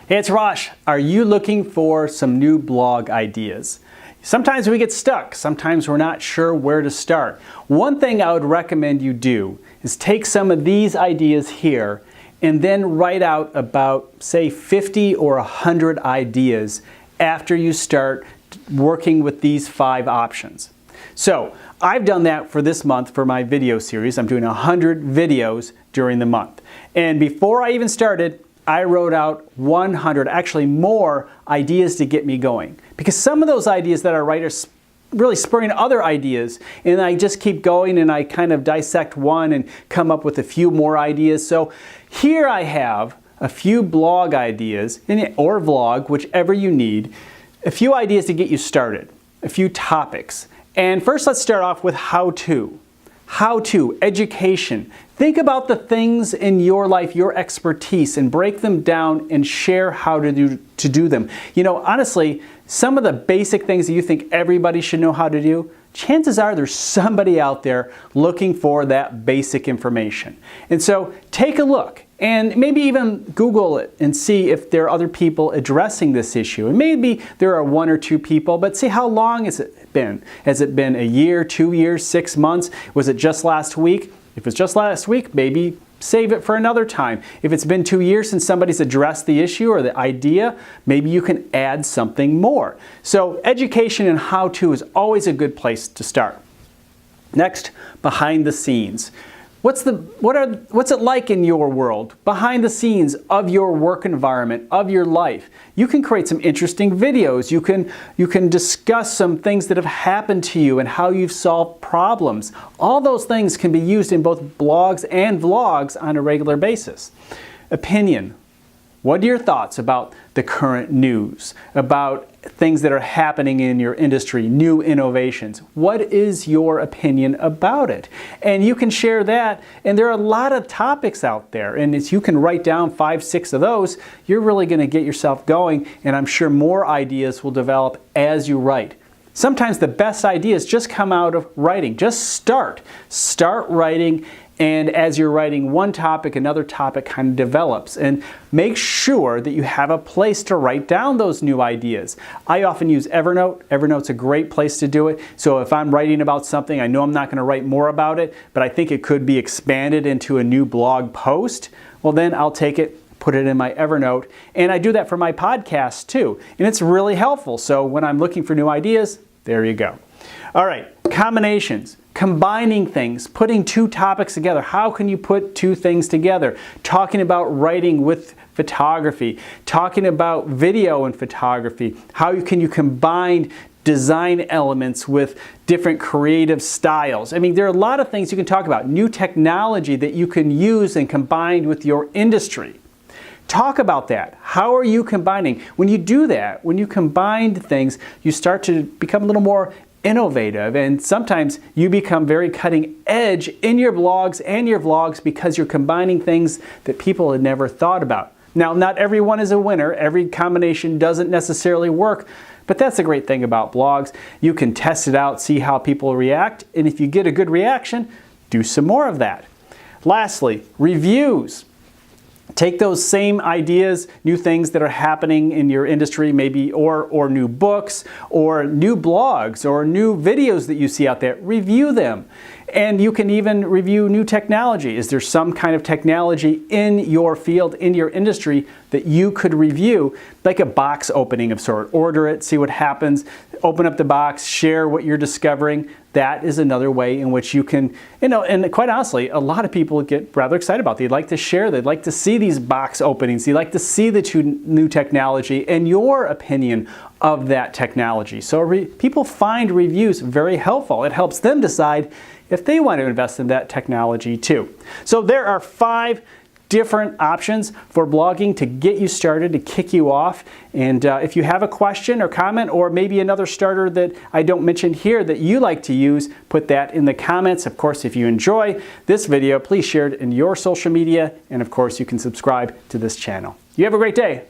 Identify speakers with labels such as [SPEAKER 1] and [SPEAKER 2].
[SPEAKER 1] Hey, it's Rosh. Are you looking for some new blog ideas? Sometimes we get stuck. Sometimes we're not sure where to start. One thing I would recommend you do is take some of these ideas here and then write out about, say, 50 or 100 ideas after you start working with these 5 options. So I've done that for this month for my video series. I'm doing 100 videos during the month. And before I even started, I wrote out 100, actually more, ideas to get me going. Because some of those ideas that I write are really spurring other ideas, and I just keep going and I kind of dissect one and come up with a few more ideas. So here I have a few blog ideas, or vlog, whichever you need, a few ideas to get you started, a few topics. And first let's start off with how-to. How-to, education. Think about the things in your life, your expertise, and break them down and share how to do them. You know, honestly, some of the basic things that you think everybody should know how to do, chances are there's somebody out there looking for that basic information. And so take a look and maybe even Google it and see if there are other people addressing this issue. And maybe there are 1 or 2 people, but see, how long has it been? Has it been a year, 2 years, 6 months? Was it just last week? If it's just last week, maybe save it for another time. If it's been 2 years since somebody's addressed the issue or the idea, maybe you can add something more. So education and how-to is always a good place to start. Next, behind the scenes. What's it like in your world, behind the scenes of your work environment, of your life? You can create some interesting videos. You can discuss some things that have happened to you and how you've solved problems. All those things can be used in both blogs and vlogs on a regular basis. Opinion. What are your thoughts about the current news, about things that are happening in your industry, new innovations? What is your opinion about it? And you can share that, and there are a lot of topics out there, and if you can write down 5, 6 of those, you're really going to get yourself going, and I'm sure more ideas will develop as you write. Sometimes the best ideas just come out of writing. Just start writing. And as you're writing one topic, another topic kind of develops. And make sure that you have a place to write down those new ideas. I often use Evernote. Evernote's a great place to do it. So if I'm writing about something, I know I'm not going to write more about it, but I think it could be expanded into a new blog post, well then I'll take it, put it in my Evernote. And I do that for my podcast too. And it's really helpful. So when I'm looking for new ideas, there you go. All right, combinations. Combining things, putting 2 topics together. How can you put 2 things together? Talking about writing with photography, talking about video and photography. How can you combine design elements with different creative styles? I mean, there are a lot of things you can talk about. New technology that you can use and combine with your industry. Talk about that. How are you combining? When you do that, when you combine things, you start to become a little more innovative, and sometimes you become very cutting edge in your blogs and your vlogs because you're combining things that people had never thought about. Now, not everyone is a winner. Every combination doesn't necessarily work, but that's the great thing about blogs. You can test it out, see how people react, and if you get a good reaction, do some more of that. Lastly, reviews. Take those same ideas, new things that are happening in your industry, maybe, or new books, or new blogs, or new videos that you see out there. Review them. And you can even review new technology. Is there some kind of technology in your field, in your industry, that you could review, like a box opening of sort? Order it, see what happens, open up the box, share what you're discovering. That is another way in which you can, and quite honestly, a lot of people get rather excited about it. They'd like to share, they'd like to see these box openings, they'd like to see the new technology and your opinion of that technology. So people find reviews very helpful. It helps them decide if they want to invest in that technology too. So there are 5 different options for blogging to get you started, to kick you off. And if you have a question or comment, or maybe another starter that I don't mention here that you like to use, put that in the comments. Of course, if you enjoy this video, please share it in your social media. And of course, you can subscribe to this channel. You have a great day.